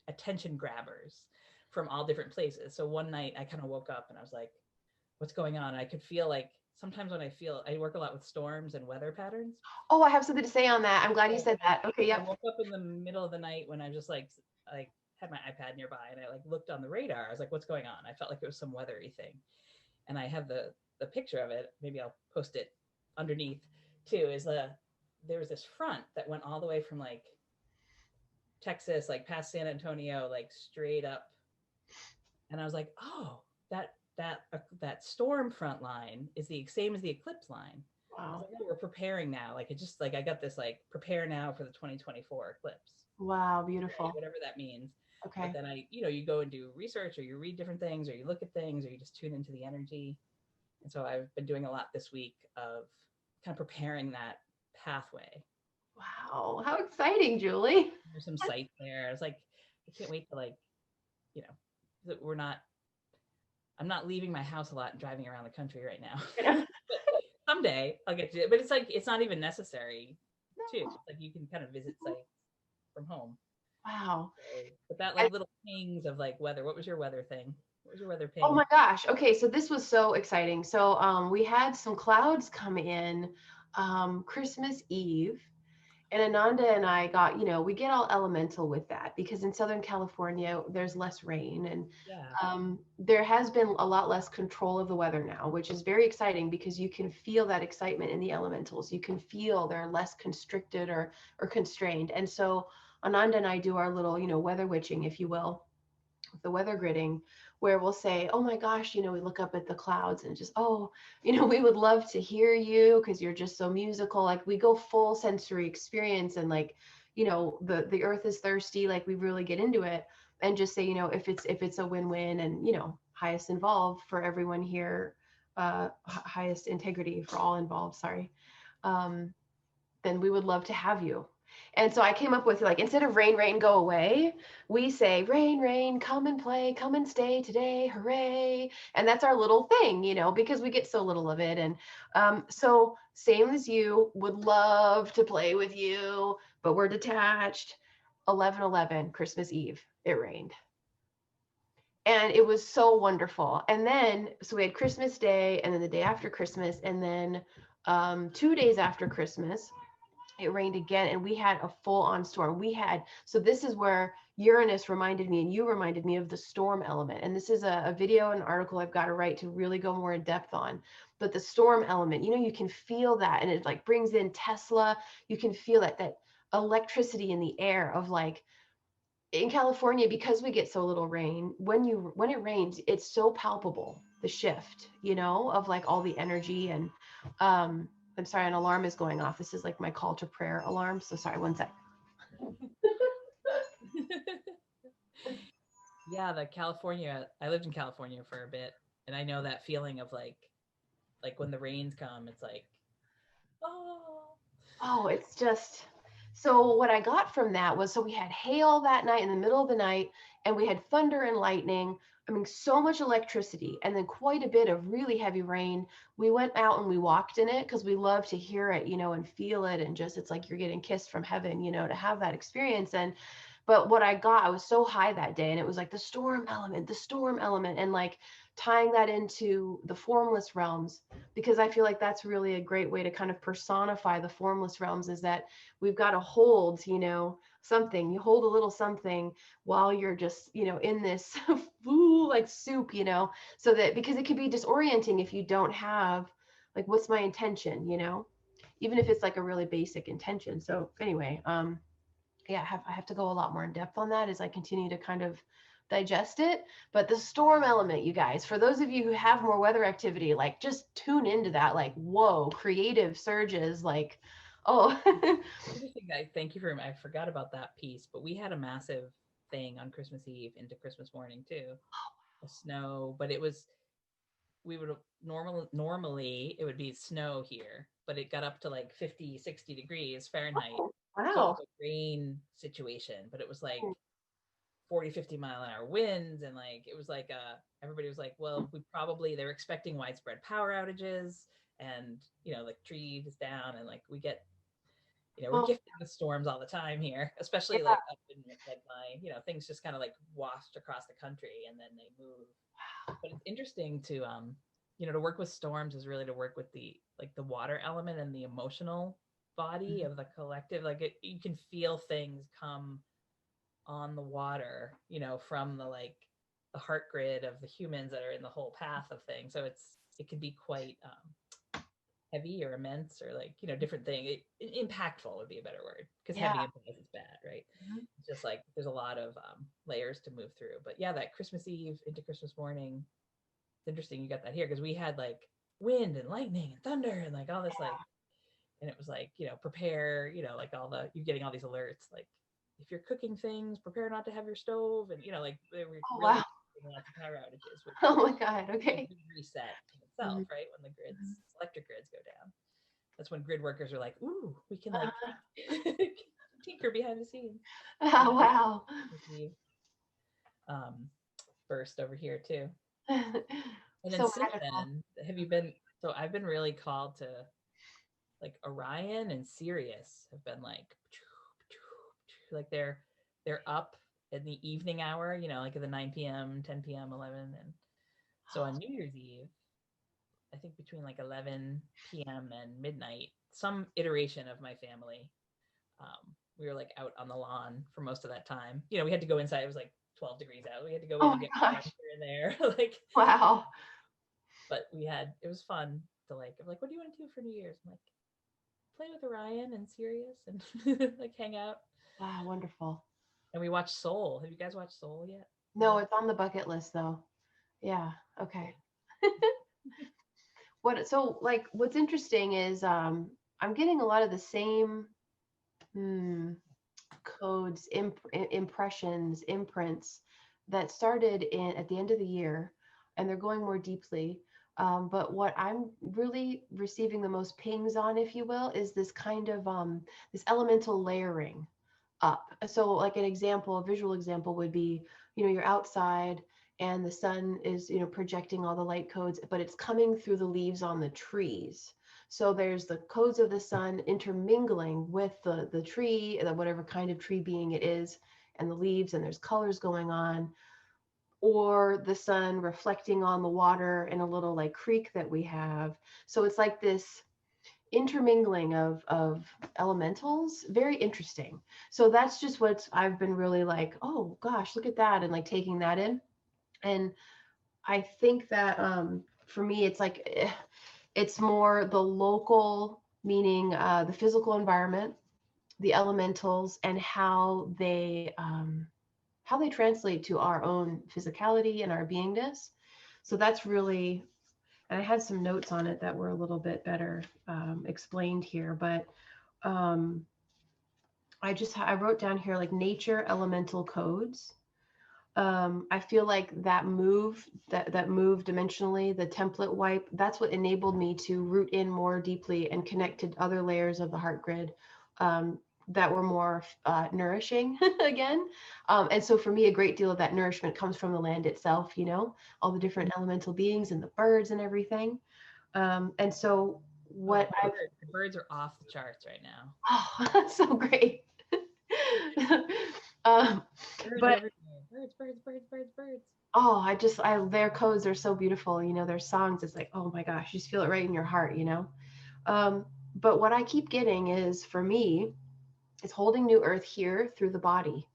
attention grabbers from all different places. So one night I kind of woke up and I was like, what's going on? And I could feel like sometimes when I work a lot with storms and weather patterns. Oh, I have something to say on that. I'm glad you said that. Okay. Yeah. I woke up in the middle of the night when I just like had my iPad nearby and I like looked on the radar. I was like, what's going on? I felt like it was some weathery thing. And I have the picture of it. Maybe I'll post it underneath too, there was this front that went all the way from like Texas, like past San Antonio, like straight up. And I was like, oh, that storm front line is the same as the eclipse line. Wow. Like, oh, we're preparing now. Like it just like I got this like prepare now for the 2024 eclipse. Wow, beautiful. Right? Whatever that means. Okay. But then you go and do research or you read different things or you look at things or you just tune into the energy. And so I've been doing a lot this week of kind of preparing that pathway. Wow, how exciting, Julie. There's some sites there. I was like, I can't wait to like, I'm not leaving my house a lot and driving around the country right now. Someday I'll get to it, but it's like, it's not even necessary too. Like you can kind of visit sites from home. Wow. But that like little pings of like weather. What was your weather thing? What was your weather ping? Oh my gosh. Okay. So this was so exciting. So we had some clouds come in Christmas Eve, And Ananda and I got, we get all elemental with that because in Southern California, there's less rain and Yeah. there has been a lot less control of the weather now, which is very exciting because you can feel that excitement in the elementals. You can feel they're less constricted or constrained. And so Ananda and I do our little, weather witching, if you will, the weather gridding, where we'll say, oh my gosh, we look up at the clouds and just, oh, we would love to hear you because you're just so musical. Like we go full sensory experience and like, the earth is thirsty, like we really get into it and just say, if it's a win-win and, highest involved for everyone here, highest integrity for all involved, sorry. Um, then we would love to have you. And so I came up with like, instead of rain, rain, go away, we say, rain, rain, come and play, come and stay today, hooray. And that's our little thing, because we get so little of it. And so same as you, would love to play with you, but we're detached. 11/11, Christmas Eve, it rained. And it was so wonderful. And then, so we had Christmas Day and then the day after Christmas, and then 2 days after Christmas, it rained again and we had a full on storm. So this is where Uranus reminded me and you reminded me of the storm element. And this is a video and article I've got to write to really go more in depth on. But the storm element, you can feel that and it like brings in Tesla. You can feel that electricity in the air of like in California, because we get so little rain, when it rains, it's so palpable, the shift, of like all the energy and I'm sorry, an alarm is going off. This is like my call to prayer alarm. So sorry, one sec. Yeah, the California, I lived in California for a bit, and I know that feeling of like when the rains come, it's like, oh, Oh, it's just so what I got from that was so we had hail that night in the middle of the night, and we had thunder and lightning. I mean, so much electricity, and then quite a bit of really heavy rain. We went out and we walked in it because we love to hear it, and feel it, and just it's like you're getting kissed from heaven, to have that experience. And but what I got, I was so high that day, and it was like the storm element, and like tying that into the formless realms because I feel like that's really a great way to kind of personify the formless realms is that we've got to hold, something. You hold a little something while you're just, in this like soup, so that because it could be disorienting if you don't have like what's my intention, even if it's like a really basic intention. So anyway, yeah, I have to go a lot more in depth on that as I continue to kind of digest it. But the storm element, you guys, for those of you who have more weather activity, like just tune into that, like, whoa, creative surges, like, oh, interesting. I thank you for, I forgot about that piece, but we had a massive thing on Christmas Eve into Christmas morning too. A snow, but it was, we would normally it would be snow here, but it got up to like 50, 60 degrees Fahrenheit. So it was wow. a rain situation, but it was like 40, 50-mile-an-hour winds. And like, it was like, everybody was like, well, they were expecting widespread power outages and, like trees down. And like, we're Oh, gifted with storms all the time here, especially yeah. like up in like my, things just kind of like washed across the country and then they move. But it's interesting to, to work with storms is really to work with the water element and the emotional body of the collective. Like you can feel things come on the water, from the heart grid of the humans that are in the whole path of things. So it can be quite heavy or immense or like, different thing. Impactful would be a better word because Yeah. heavy implies it's bad, right? It's just like there's a lot of layers to move through. But yeah, that Christmas Eve into Christmas morning, it's interesting you got that here because we had like wind and lightning and thunder and like all this like, and it was like, prepare, like you're getting all these alerts like if you're cooking things, prepare not to have your stove, and like they were Oh, really wow. lots of power outages, which Oh my God. a Okay. good reset in itself, Mhm. right? When the electric grids go down, that's when grid workers are like, ooh, we can like Uh, tinker behind the scenes. oh, Yeah, wow. we burst over here too. And then So since magical. then, have you been? So I've been really called to like Orion and Sirius have been like they're up in the evening hour, like at the 9 p.m., 10 p.m., 11. And so on New Year's Eve, I think between like 11 p.m. and midnight, some iteration of my family We were like out on the lawn for most of that time. You know, we had to go inside. It was like 12 degrees out. We had to go Oh in and my get sun gosh. here and there. Like, Wow. but it was fun to like, I'm like, what do you want to do for New Year's? I'm like, play with Orion and Sirius and like hang out. Wow, wonderful. And we watched Soul. Have you guys watched Soul yet? No, No? it's on the bucket list though. Yeah. Yeah. Okay. So like what's interesting is I'm getting a lot of the same hmm, codes, impressions, imprints that started in at the end of the year, and they're going more deeply. But what I'm really receiving the most pings on, if you will, is this kind of this elemental layering up. So, like an example, a visual example would be, you're outside and the sun is, projecting all the light codes, but it's coming through the leaves on the trees. So there's the codes of the sun intermingling with the tree, whatever kind of tree being it is, and the leaves, and there's colors going on, or the sun reflecting on the water in a little like creek that we have. So it's like this intermingling of elementals. Very interesting. So that's just what I've been really like, oh gosh, look at that, and like taking that in. And I think that for me it's like it's more the local, meaning the physical environment, the elementals, and how they translate to our own physicality and our beingness. So that's really, and I had some notes on it that were a little bit better explained here, but um, I wrote down here like nature elemental codes. I feel like that move dimensionally, the template wipe, that's what enabled me to root in more deeply and connect to other layers of the heart grid um, that were more nourishing again. And so for me, a great deal of that nourishment comes from the land itself, all the different elemental beings and the birds and everything. And so Oh, what I've, the birds are off the charts right now. oh, that's so great. um, Birds but everywhere. Birds, birds, birds, birds, birds. oh, their codes are so beautiful. Their songs, it's like, oh my gosh, you just feel it right in your heart. Um, but what I keep getting is for me, is holding new earth here through the body.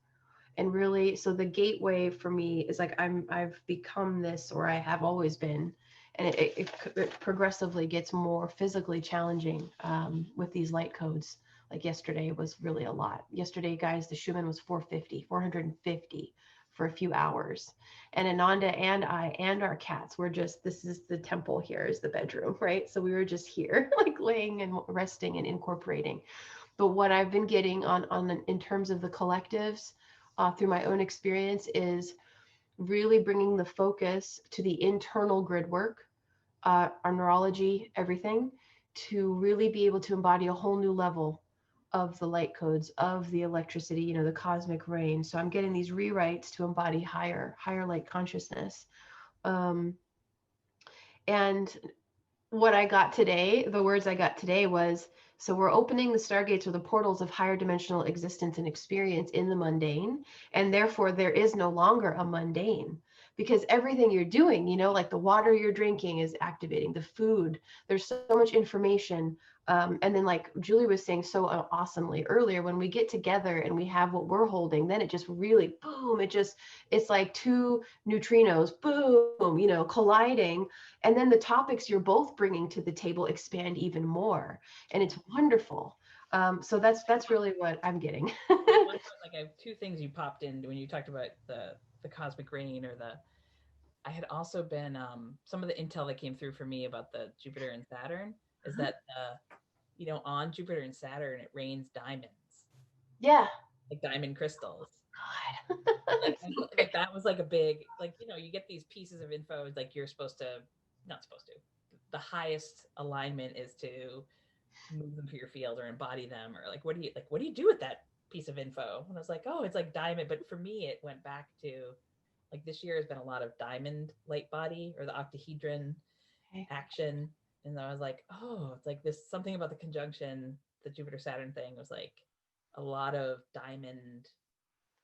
And really, so the gateway for me is like I've become this, or I have always been, and it progressively gets more physically challenging with these light codes. Like yesterday was really a lot. Yesterday, guys, the Schumann was 450 for a few hours. And Ananda and I and our cats were just, this is the temple, here is the bedroom, right? So we were just here, like laying and resting and incorporating. But what I've been getting on in terms of the collectives through my own experience is really bringing the focus to the internal grid work, our neurology, everything, to really be able to embody a whole new level of the light codes, of the electricity, the cosmic rain. So I'm getting these rewrites to embody higher light consciousness. Um, and what I got today, the words I got today was, so we're opening the stargates or the portals of higher dimensional existence and experience in the mundane. And therefore there is no longer a mundane, because everything you're doing, like the water you're drinking is activating the food. There's so much information. And then like Julie was saying so awesomely earlier, when we get together and we have what we're holding, then it just really, boom, it's like two neutrinos, boom, colliding, and then the topics you're both bringing to the table expand even more, and it's wonderful. So that's really what I'm getting. Like I have two things you popped in when you talked about the cosmic rain or the. I had also been some of the intel that came through for me about the Jupiter and Saturn is that on Jupiter and Saturn it rains diamonds, Yeah. like diamond crystals. God. Like That's so like great. that was like a big, like you get these pieces of info, like you're supposed to, not supposed to, the highest alignment is to move them through your field or embody them, or like what do you do with that piece of info? And I was like, oh, it's like diamond. But for me it went back to like this year has been a lot of diamond light body or the octahedron Okay. action. And I was like, oh, it's like this something about the conjunction, the Jupiter Saturn thing was like a lot of diamond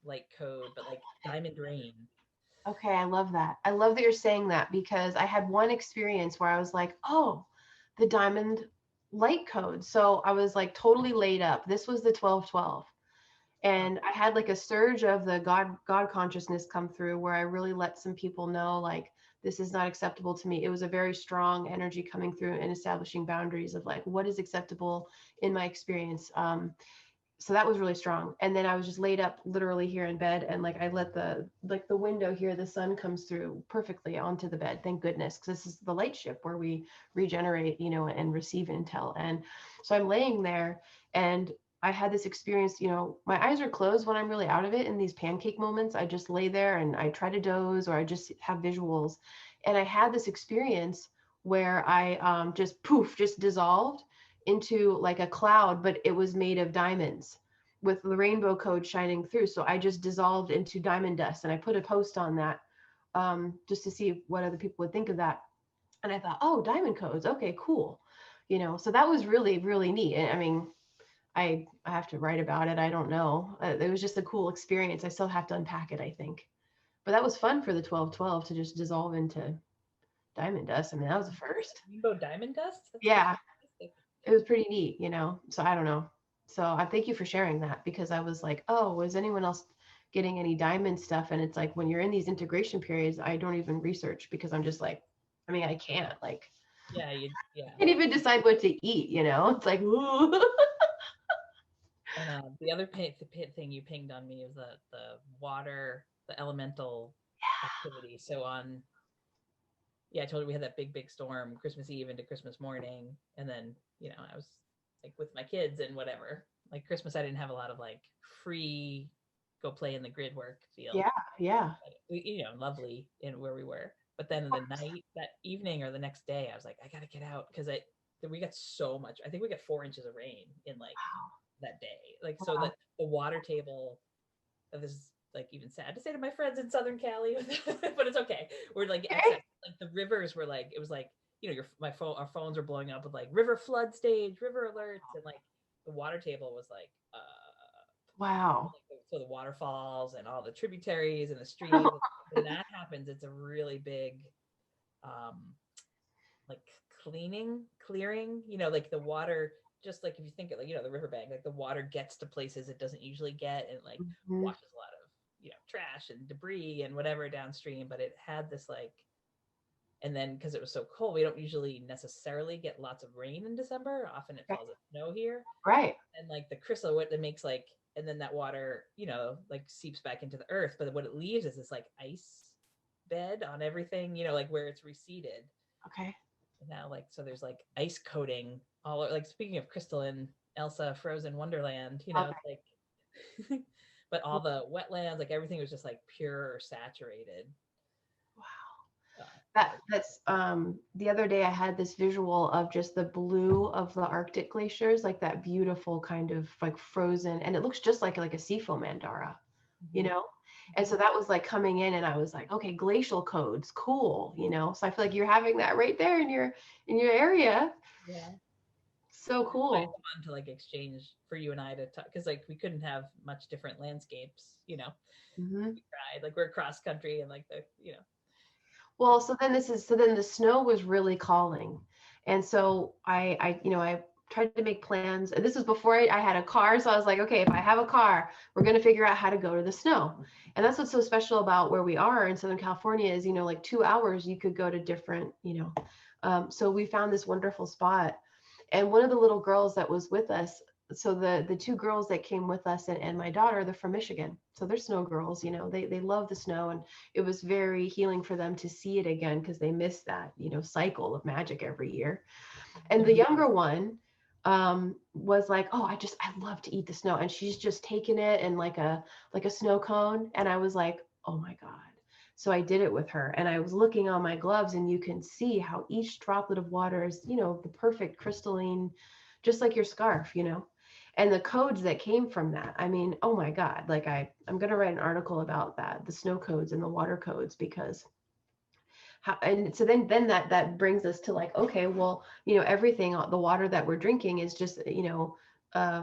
light code, but like diamond rain. Okay, I love that. I love that you're saying that, because I had one experience where I was like, oh, the diamond light codes. So I was like totally laid up. This was the 12-12. And I had like a surge of the God consciousness come through where I really let some people know like this is not acceptable to me. It was a very strong energy coming through and establishing boundaries of like what is acceptable in my experience. So that was really strong. And then I was just laid up literally here in bed, and like I let the window here, the sun comes through perfectly onto the bed, thank goodness, because this is the light ship where we regenerate, and receive intel. And so I'm laying there, and I had this experience, my eyes are closed when I'm really out of it. In these pancake moments, I just lay there and I try to doze, or I just have visuals. And I had this experience where I just poof, just dissolved into like a cloud, but it was made of diamonds with the rainbow code shining through. So I just dissolved into diamond dust, and I put a post on that just to see what other people would think of that. And I thought, oh, diamond codes. Okay, cool. So that was really, really neat. And I mean, I have to write about it. I don't know. It was just a cool experience. I still have to unpack it, I think. But that was fun for the 12-12 to just dissolve into diamond dust. I mean, that was the first. Rainbow diamond dust? That's pretty Yeah, fantastic. it was pretty neat, So I don't know. So I thank you for sharing that, because I was like, oh, was anyone else getting any diamond stuff? And it's like when you're in these integration periods, I don't even research, because I'm just like, I mean, I can't like Yeah, yeah. can't even decide what to eat. It's like, ooh. And the other thing you pinged on me is the water, the elemental activity. So yeah, I told you we had that big storm Christmas Eve into Christmas morning, and then I was like with my kids and whatever. Like Christmas, I didn't have a lot of like free go play in the grid work field. Yeah, yeah. But lovely in where we were. But then in the night, that evening or the next day, I was like, I gotta get out, because we got so much. I think we got 4 inches of rain in like that day. Like so Wow. that the water table. This is like even sad to say to my friends in Southern Cali, but it's okay. We're like Okay. excess. Like the rivers were like, it was like our phones are blowing up with like river flood stage, river alerts, and like the water table was like Wow. so the waterfalls and all the tributaries and the streams. When that happens, it's a really big um like clearing, like the water, just like if you think of like, the riverbank, like the water gets to places it doesn't usually get, and like Mhm. washes a lot of, trash and debris and whatever downstream. But it had this like, and then because it was so cold, we don't usually necessarily get lots of rain in December. Often it Okay. falls as snow here. Right. And like the crystal, what it makes like, and then that water, like seeps back into the earth. But what it leaves is this like ice bed on everything, like where it's receded. Okay. And now like, so there's like ice coating all, like speaking of crystalline Elsa Frozen Wonderland, Love it's like but all the wetlands, like everything was just like pure or saturated. it. Yeah. That's the other day I had this visual of just the blue of the Arctic glaciers, like that beautiful kind of like frozen, and it looks just like a seafoam mandara, you Mm-hmm. know? And so that was like coming in, and I was like, okay, glacial codes, cool. So I feel like you're having that right there in your area. Yeah. So It's why cool. it's fun to like exchange for you and I to talk, because like we couldn't have much different landscapes. Hmm. We tried, like we're cross country and like the. Well, so then the snow was really calling. And so I tried to make plans. And this was before I had a car. So I was like, okay, if I have a car, we're going to figure out how to go to the snow. And that's what's so special about where we are in Southern California is, like 2 hours you could go to different. So we found this wonderful spot. And one of the little girls that was with us, so the two girls that came with us and my daughter, they're from Michigan. So they're snow girls, they love the snow. And it was very healing for them to see it again because they miss that, cycle of magic every year. And the younger one was like, oh, I love to eat the snow. And she's just taken it and like a snow cone. And I was like, oh my God. So I did it with her, and I was looking on my gloves, and you can see how each droplet of water is, the perfect crystalline, just like your scarf. And the codes that came from that. I mean, oh my God, like I'm going to write an article about that, the snow codes and the water codes, because and so then that brings us to like, okay, well, everything, the water that we're drinking is just,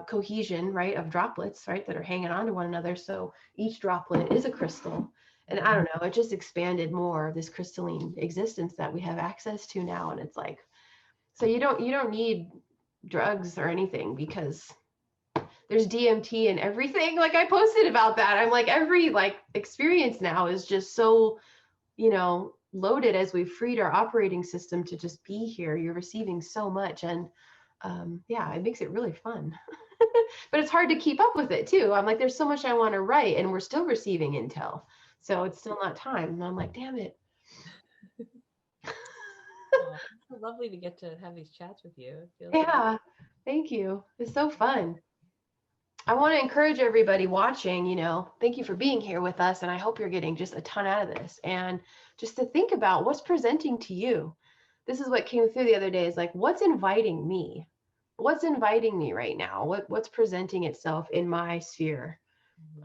cohesion, right, of droplets, right, that are hanging on to one another. So each droplet is a crystal. And I don't know, it just expanded more this crystalline existence that we have access to now. And it's like, so you don't need drugs or anything because there's DMT and everything. Like I posted about that. I'm like, every like experience now is just so, loaded as we've freed our operating system to just be here. You're receiving so much. And yeah, it makes it really fun. But it's hard to keep up with it too. I'm like, there's so much I want to write and we're still receiving intel. So it's still not time. And I'm like, damn it. Oh, it's so lovely to get to have these chats with you. It feels so Yeah. Thank you. It's so fun. I want to encourage everybody watching, thank you for being here with us. And I hope you're getting just a ton out of this. And just to think about what's presenting to you. This is what came through the other day is like, what's inviting me? What's inviting me right now? What's presenting itself in my sphere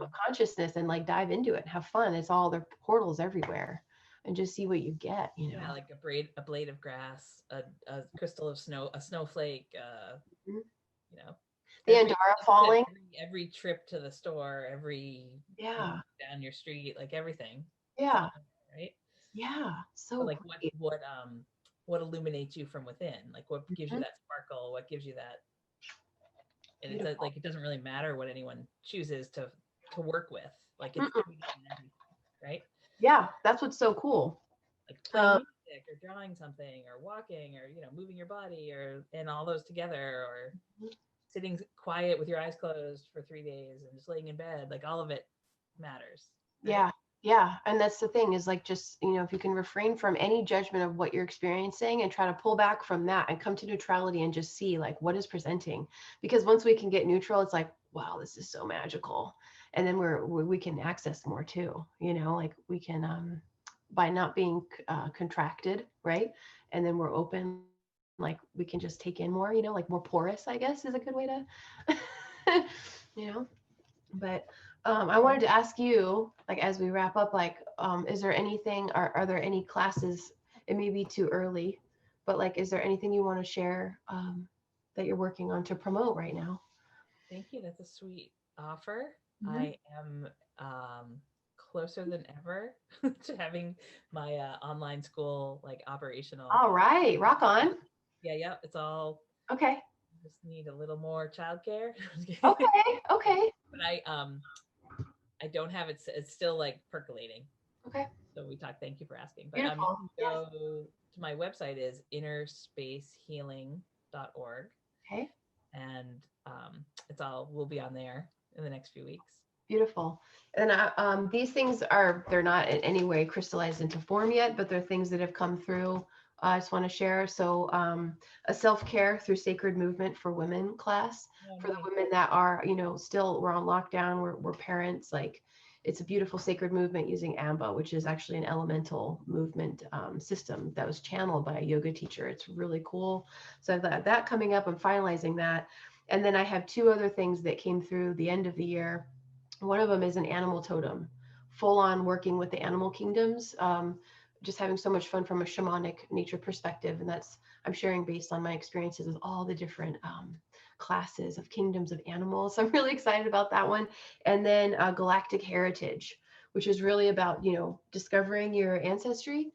of consciousness, and like dive into it, have fun. It's all the portals everywhere and just see what you get, yeah, like a blade of grass, a crystal of snow, a snowflake, Mhm. you know, The every Andara falling. every trip to the store, every Yeah. down your street, like everything. It's Yeah. all there, right? Yeah. But So like great. what illuminates you from within? Like what gives you Mhm. that sparkle? What gives you that? And it's Beautiful. like it doesn't really matter what anyone chooses to work with. Like it's Mm-mm. beauty in everything, right? Yeah, that's what's so cool. Like playing Um, music or drawing something or walking or moving your body or and all those together or sitting quiet with your eyes closed for 3 days and just laying in bed, like all of it matters, right? yeah. Yeah. And that's the thing is like, just, if you can refrain from any judgment of what you're experiencing and try to pull back from that and come to neutrality and just see like what is presenting. Because once we can get neutral, it's like, wow, this is so magical. And then we can access more too, like we can, by not being contracted, right? And then we're open, like we can just take in more, like more porous, I guess is a good way to, you know. But I wanted to ask you, like, as we wrap up, like, is there anything, are there any classes, it may be too early, but like, is there anything you want to share that you're working on to promote right now? Thank you. That's a sweet offer. Mhm. I am closer than ever to having my online school like operational. All right, rock on. Yeah, yeah. It's all Okay, just need a little more childcare. okay, okay, But I don't have it. It's still like percolating. okay. So we talked. Thank you for asking. But you Beautiful. can Yes. go to my website is innerspacehealing.org, Okay. and it's all will be on there in the next few weeks. Beautiful. And these things they're not in any way crystallized into form yet, but they're things that have come through. I just want to share. So, a self-care through sacred movement for women class Oh, for the nice. women that are, still we're on lockdown, we're parents. Like, it's a beautiful sacred movement using Amba, which is actually an elemental movement system that was channeled by a yoga teacher. It's really cool. So I've got that coming up. I'm finalizing that. And then I have two other things that came through the end of the year. One of them is an animal totem, full on working with the animal kingdoms, just having so much fun from a shamanic nature perspective. And that's, I'm sharing based on my experiences with all the different classes of kingdoms of animals. So I'm really excited about that one. And then galactic heritage, which is really about, discovering your ancestry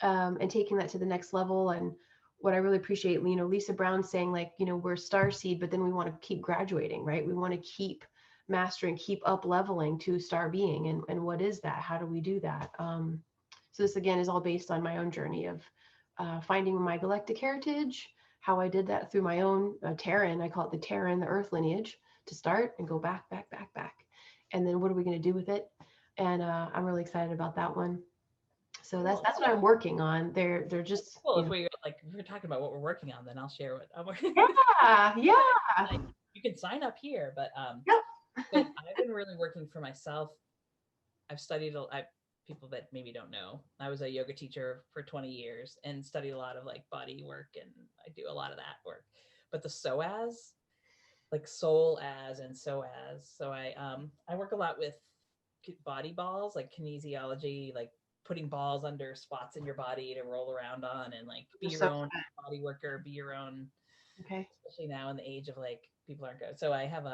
and taking that to the next level. And what I really appreciate, Lisa Brown saying like, we're star seed, but then we want to keep graduating, right? We want to keep mastering, keep up leveling to star being. And what is that? How do we do that? So this again is all based on my own journey of finding my galactic heritage, how I did that through my own Terran. I call it the Terran, the Earth lineage, to start and go back, back, back, back. And then what are we going to do with it? And I'm really excited about that one. So that's Cool. that's what I'm working on. They're just, Well, if we like if we're talking about what we're working on, then I'll share what I'm working. yeah, yeah, Like you can sign up here, but so yep. I've been really working for myself. I've studied I people that maybe don't know. I was a yoga teacher for 20 years and studied a lot of like body work, and I do a lot of that work. But the SOAS, like soul as and SOAS. So I work a lot with body balls, like kinesiology, like putting balls under spots in your body to roll around on and like be They're your so own body worker, be your own, okay. especially now in the age of like people aren't good. So I have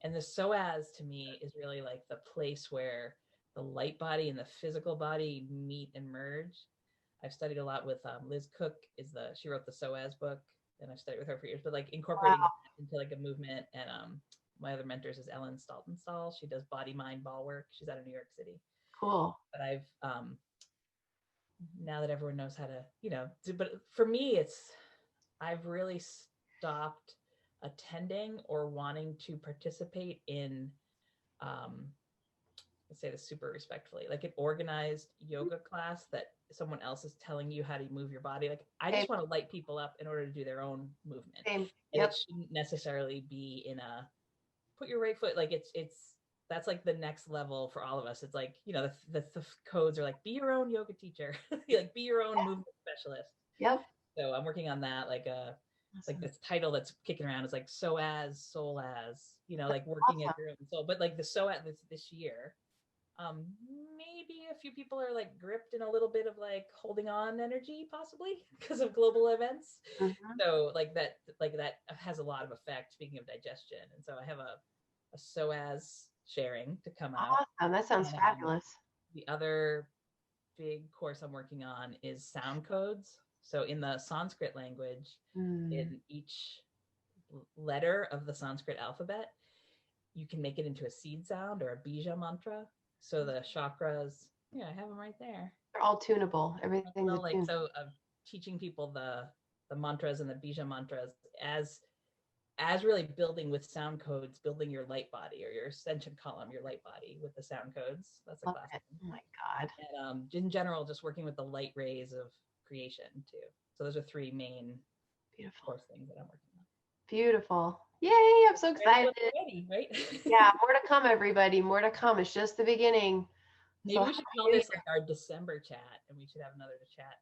and the psoas to me is really like the place where the light body and the physical body meet and merge. I've studied a lot with Liz Cook. She wrote the psoas book. and I've studied with her for years, but like incorporating that into like a movement. And my other mentors is Ellen Staltenstall. She does body mind ball work. She's out of New York City. Cool. But I've now that everyone knows how to, but for me, I've really stopped attending or wanting to participate in, let's say this super respectfully, like an organized yoga class that someone else is telling you how to move your body. Like I just want to light people up in order to do their own movement. Same. And it shouldn't necessarily be in a put your right foot, like it's that's like the next level for all of us. It's like, the codes are like, be your own yoga teacher, like be your own movement specialist. Yep. So I'm working on that, like like this title that's kicking around is like soul as, like working at your own soul. But like the this year, maybe a few people are like gripped in a little bit of like holding on energy, possibly because of global events. So like that has a lot of effect, speaking of digestion. And so I have a SOAS sharing to come out. Awesome. That sounds fabulous. The other big course I'm working on is sound codes. So in the Sanskrit language, in each letter of the Sanskrit alphabet, you can make it into a seed sound or a bija mantra. So the chakras, I have them right there. They're all tunable. Everything's like so. Teaching people the mantras and the bija mantras as really building with sound codes, building your light body or your ascension column, your light body with the sound codes. That's a class. Oh my God. And in general, just working with the light rays of creation too. So those are three main course things that I'm working on. Beautiful. Yay, I'm so excited. Ready, right? Yeah, more to come, everybody. More to come. It's just the beginning. Maybe we should call this like our December chat, and we should have another chat.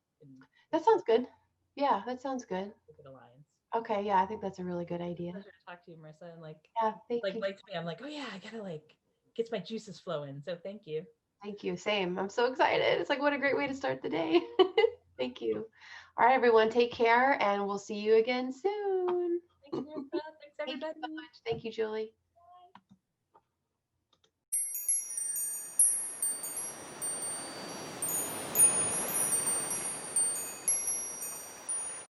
That sounds good. Yeah, that sounds good. Alliance. Okay, yeah, I think that's a really good idea. Pleasure to talk to you, Marissa. And thank you. Like me, I'm like, oh yeah, I gotta gets my juices flowing. So thank you. Thank you. Same. I'm so excited. It's like, what a great way to start the day. Thank you. All right, everyone, take care, and we'll see you again soon. Thanks, everybody. Thank you so much. Thank you, Julie.